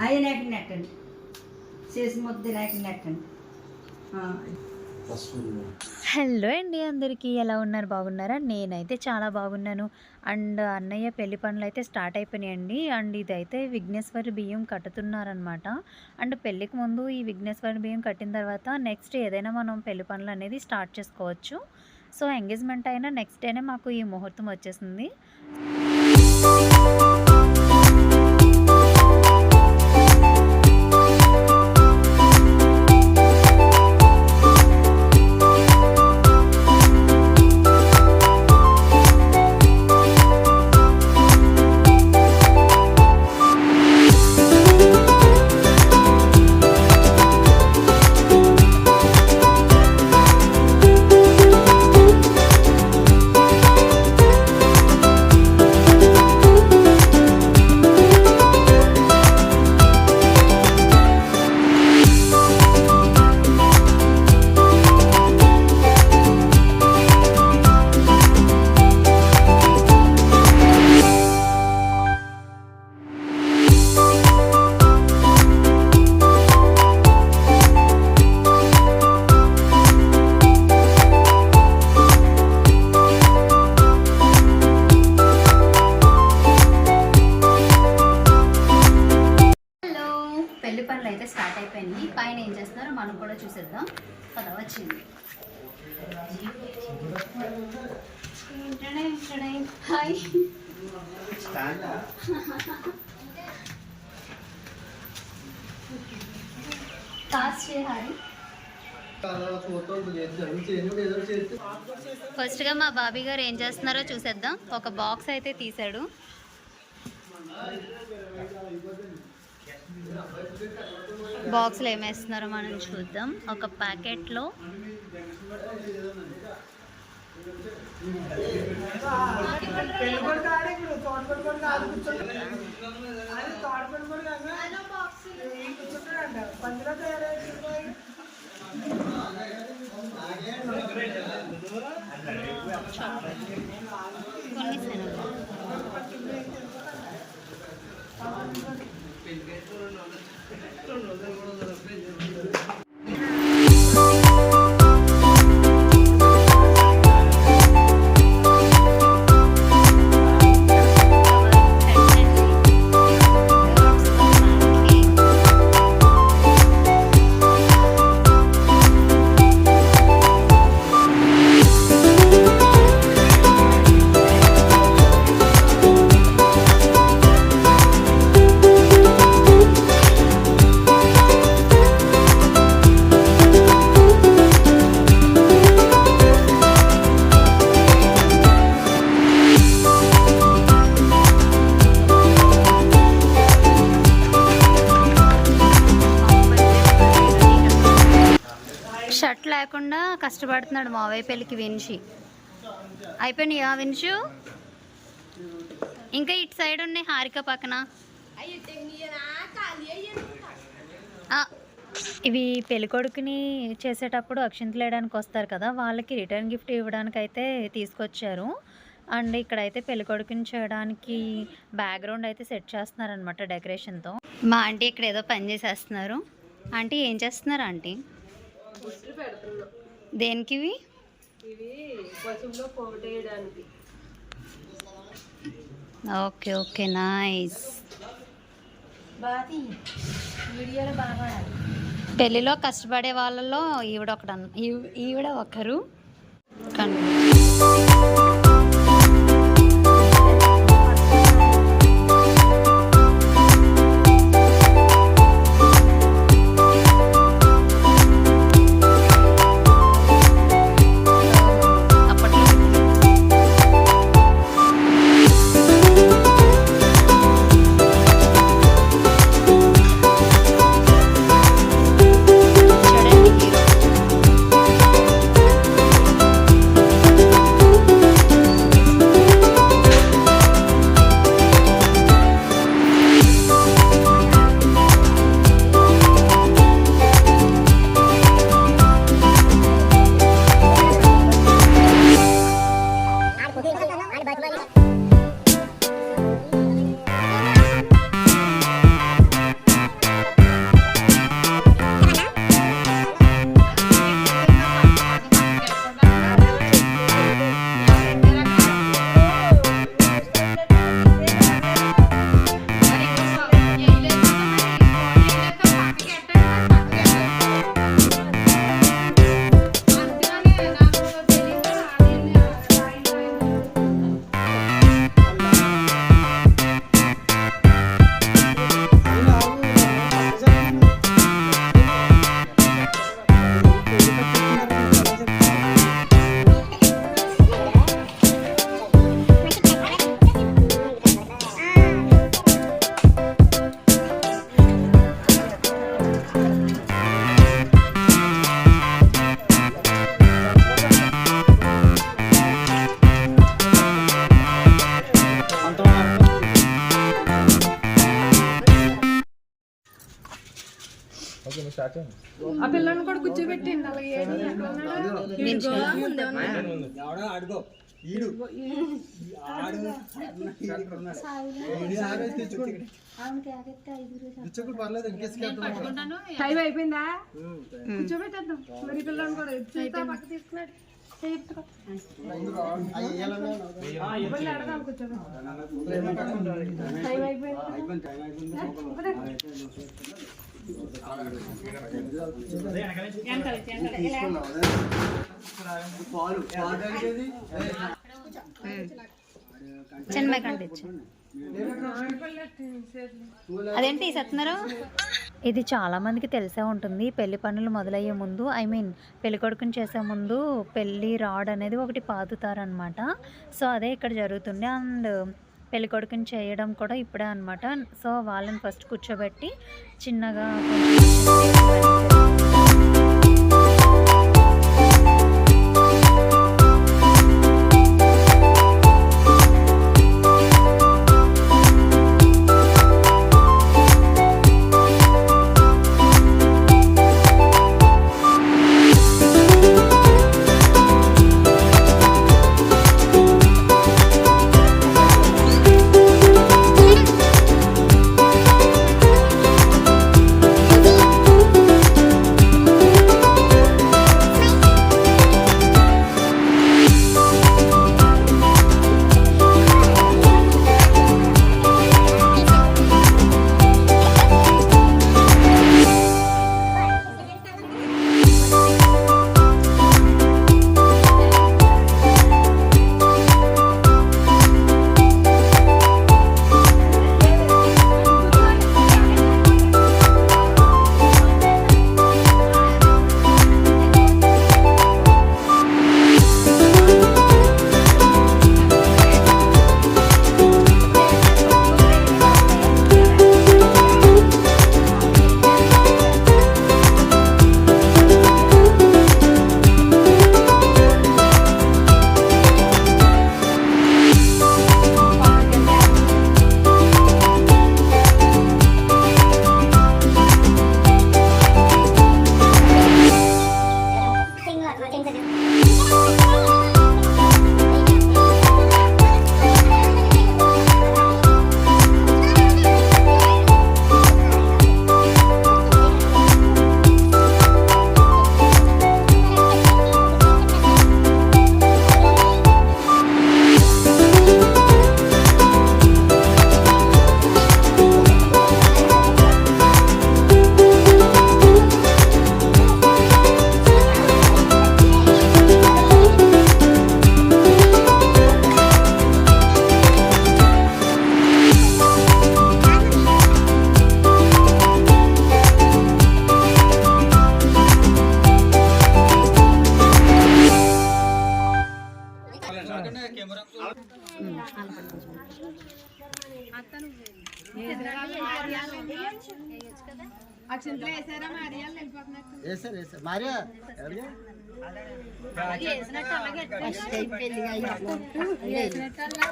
అవి నెట్టండి చేసి ముద్ద నెట్టండి. హలో అండి, అందరికీ ఎలా ఉన్నారు? బాగున్నారా? నేనైతే చాలా బాగున్నాను. అండ్ అన్నయ్య పెళ్లి పనులు అయితే స్టార్ట్ అయిపోయినాయండి. అండ్ ఇదైతే విఘ్నేశ్వరి బియ్యం కట్టుతున్నారనమాట. అండ్ పెళ్ళికి ముందు ఈ విఘ్నేశ్వరి బియ్యం కట్టిన తర్వాత నెక్స్ట్ ఏదైనా మనం పెళ్లి పనులు అనేది స్టార్ట్ చేసుకోవచ్చు. సో ఎంగేజ్మెంట్ అయినా నెక్స్ట్ డేనే మాకు ఈ ముహూర్తం వచ్చేసింది. పెళ్లి పనులు అయితే స్టార్ట్ అయిపోయింది. పైన ఏం చేస్తున్నారో మనం కూడా చూసేద్దాం కదా. వచ్చింది హాయ్ ఫస్ట్గా మా బాబీ గారు ఏం చేస్తున్నారో చూసేద్దాం. ఒక బాక్స్ అయితే తీసాడు. బాక్స్లో ఏమేస్తున్నారో మనం చూద్దాం. ఒక ప్యాకెట్లో కొన్ని శనగలు, షర్ట్ లేకుండా కష్టపడుతున్నాడు మావయ్య పెళ్ళికి. విన్షి అయిపోయినాయా? విన్షు ఇంకా ఇటు సైడ్ ఉన్నాయి హారిక పక్కన. ఇవి పెళ్ళికొడుకుని చేసేటప్పుడు అక్షింతలు వేయడానికి వస్తారు కదా, వాళ్ళకి రిటర్న్ గిఫ్ట్ ఇవ్వడానికి అయితే తీసుకొచ్చారు. అండ్ ఇక్కడైతే పెళ్ళికొడుకుని చేయడానికి బ్యాక్గ్రౌండ్ అయితే సెట్ చేస్తున్నారనమాట డెకరేషన్తో. మా ఆంటీ ఇక్కడ ఏదో పని చేసేస్తున్నారు. ఆంటీ ఏం చేస్తున్నారు ఆంటీ? దేనికి ఇవి? Okay okay nice. పెళ్ళిలో కష్టపడే వాళ్ళలో ఈవిడ ఒకరు. ఆ పిల్లని కూడా కూర్చోబెట్టండి అలాగే అడుగో ఈడు పర్లేదు టైం అయిపోయిందా కూర్చోబెట్టేద్దాం మరి పిల్లని కూడా పక్క తీసుకున్నాడు అడగాలి కూర్చోబెట్టి టైం అయిపోయింది చెన్నై కంటే అదేంటి సత్తున్నారు. ఇది చాలా మందికి తెలిసే ఉంటుంది. పెళ్లి పనులు మొదలయ్యే ముందు పెళ్లి కొడుకుని చేసే ముందు పెళ్లి రాడ్ అనేది ఒకటి పాతుతారనమాట. సో అదే ఇక్కడ జరుగుతుంది. అండ్ పెళ్లి కొడుకుని చేయడం కూడా ఇప్పుడే అనమాట. సో వాళ్ళని ఫస్ట్ కూర్చోబెట్టి చిన్నగా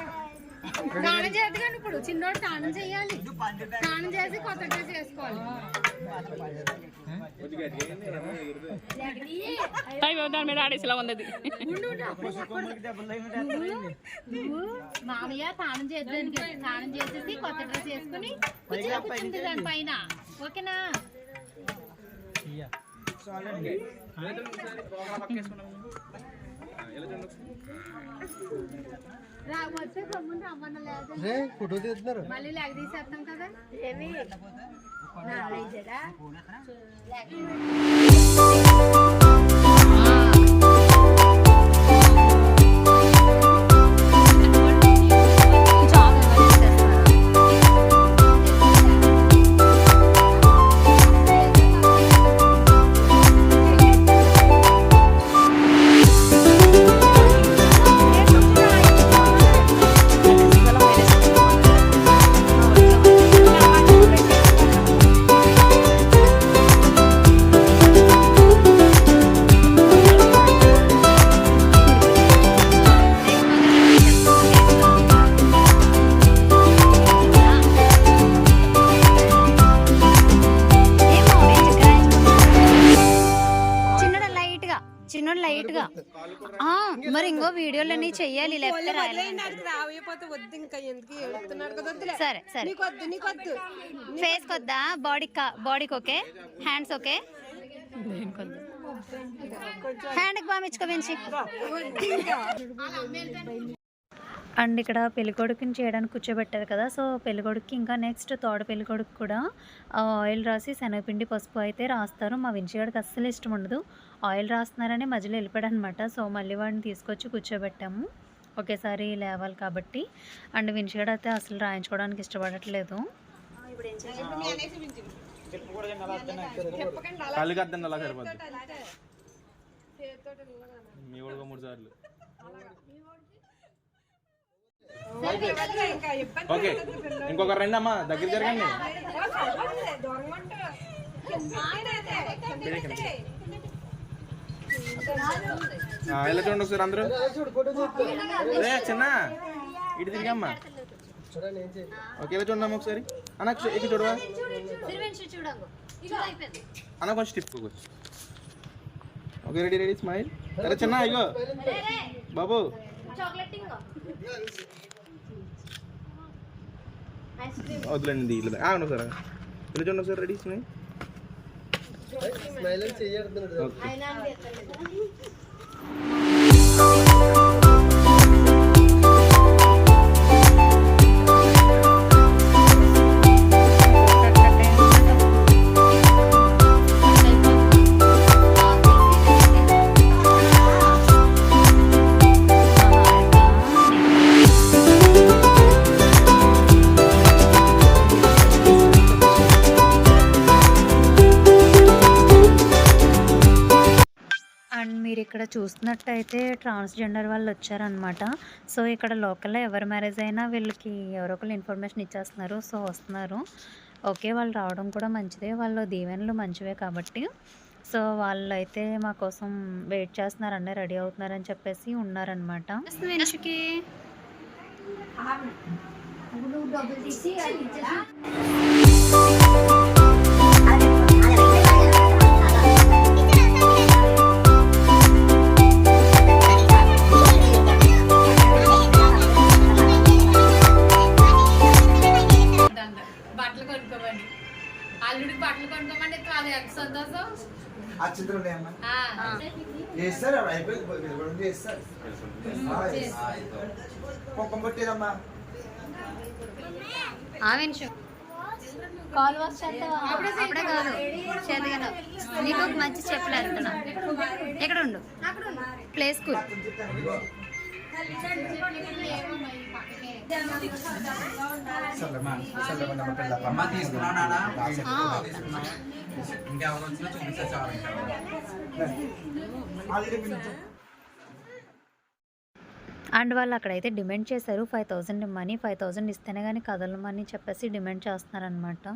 స్నానం చేద్దాం. ఇప్పుడు చిన్నోడు స్నానం చేయాలి. స్నానం చేసి కొత్త డ్రెస్ వేసుకోవాలి. మామయ్య స్నానం చేద్దానికి స్నానం చేసేసి కొత్త డ్రెస్ వేసుకుని కూర్చుంటుంది దాని పైన. ఓకేనా? వచ్చే గమ్మున రమ్మన్న లేదు. ఫోటో తీస్తున్నారు మళ్ళీ లేక తీసేస్తాం కదా. ఏమి లైట్ గా మరి ఇంకో వీడియోలన్నీ చెయ్యాలి లేకపోతే సరే సరే ఫేస్ కొద్దా బాడీకి ఓకే హ్యాండ్స్ ఓకే హ్యాండ్కి బాగా పెంచి అండ్ ఇక్కడ పెళ్ళికొడుకుని చేయడానికి కూర్చోబెట్టారు కదా. సో పెళ్ళికొడుకుకి ఇంకా నెక్స్ట్ తోడ పెళ్ళికొడుకు కూడా ఆయిల్ రాసి శనగపిండి పసుపు అయితే రాస్తారు. మా వించిగాడికి అస్సలు ఇష్టం ఉండదు. ఆయిల్ రాస్తున్నారని మధ్యలో వెళ్ళిపోయాడు అనమాట. సో మళ్ళీ వాడిని తీసుకొచ్చి కూర్చోబెట్టాము ఒకేసారి లేవాలి కాబట్టి. అండ్ వించిగాడు అయితే అసలు రాయించుకోవడానికి ఇష్టపడట్లేదు. ఓకే ఇంకొక రెండు అమ్మా దగ్గర జరగండి. ఎలా చూడండి ఒకసారి అందరూ చిన్న ఇటు తిరిగమ్మా. ఓకే ఇలా చూడమ్మా ఒకసారి అన్న ఎక్కి చూడవా అన్న కొంచెం strip okay ready ready smile. అరే చిన్న ఇగో బాబు వదిలేండి ఇలా అవును సార్ ఇలా చూడండి సార్ రెడీ స్మైల్. ఇక్కడ చూస్తున్నట్టయితే ట్రాన్స్జెండర్ వాళ్ళు వచ్చారనమాట. సో ఇక్కడ లోకల్లో ఎవరి మ్యారేజ్ అయినా వీళ్ళకి ఎవరో ఒకరు ఇన్ఫర్మేషన్ ఇచ్చేస్తున్నారు. సో వస్తున్నారు. ఓకే వాళ్ళు రావడం కూడా మంచిదే, వాళ్ళ దీవెనలు మంచివే కాబట్టి. సో వాళ్ళు అయితే మా కోసం వెయిట్ చేస్తున్నారు, అన్నీ రెడీ అవుతున్నారని చెప్పేసి ఉన్నారనమాట. కాల్ వాష్ చేస్తావా? అప్పుడే కాదు చేతగా నీకు ఒక మంచి చెప్పులు వేస్తున్నా. ఎక్కడ ఉండు ప్లే స్కూల్. అండ్ వాళ్ళు అక్కడైతే డిమాండ్ చేశారు 5000 మనీ, 5000 ఇస్తేనే కానీ కదలమని చెప్పేసి డిమాండ్ చేస్తున్నారనమాట.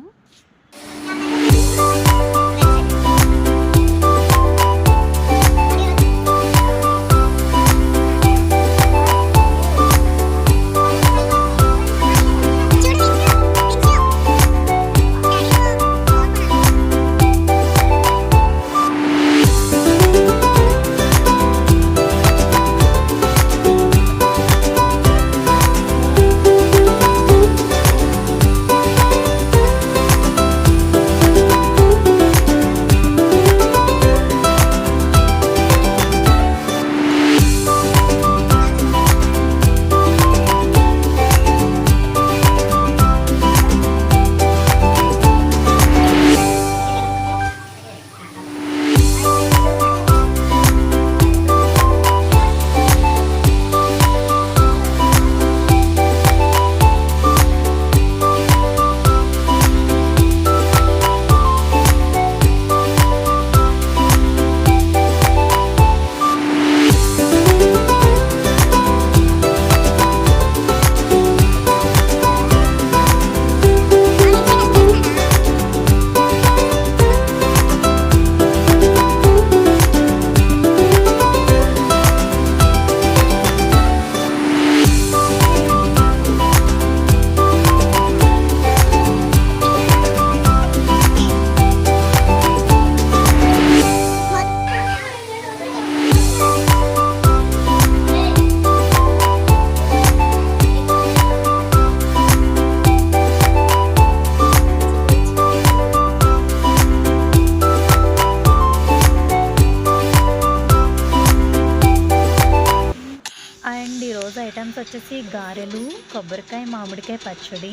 వచ్చేసి గారెలు, కొబ్బరికాయ మామిడికాయ పచ్చడి,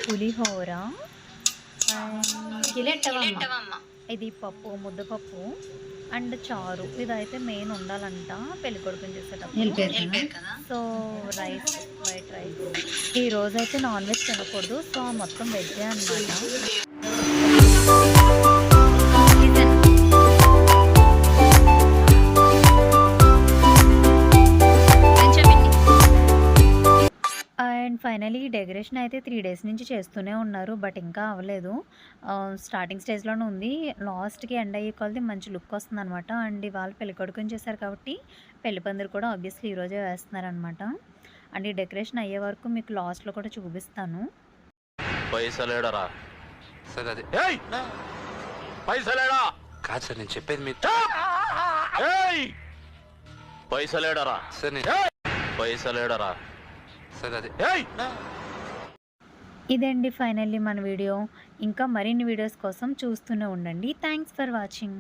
పులిహోర, ఇది పప్పు, ముద్దపప్పు అండ్ చారు. ఇదైతే మెయిన్ ఉండాలంట పెళ్లి కొడుకుని చేసేటప్పుడు. So rice, white rice. ఈ రోజు అయితే నాన్ వెజ్ తినకూడదు, సో మొత్తం వెజ్జే అనమాట. అండ్ ఫైనలీ డెకరేషన్ అయితే 3 డేస్ నుంచి చేస్తూనే ఉన్నారు, బట్ ఇంకా అవ్వలేదు. స్టార్టింగ్ స్టేజ్లోనే ఉంది. లాస్ట్కి ఎండ్ అయ్యే కొలది మంచి లుక్ వస్తుంది అనమాట. అండ్ ఇవాళ పెళ్లి కొడుకుని చేశారు కాబట్టి పెళ్లి పందిరి కూడా ఆబ్వియస్లీ ఈరోజే వేస్తున్నారనమాట. అండ్ ఈ డెకరేషన్ అయ్యే వరకు మీకు లాస్ట్లో కూడా చూపిస్తాను. పైసలేడరా సార్ అది పైసలేడా కాదు సార్, నేను చెప్పేది మీ పైసలేడరా సార్ పైసలేడరా సార్ అది ఇదండి ఫైనల్లీ మన వీడియో. ఇంకా మరిన్ని వీడియోస్ కోసం చూస్తూనే ఉండండి. Thanks for watching.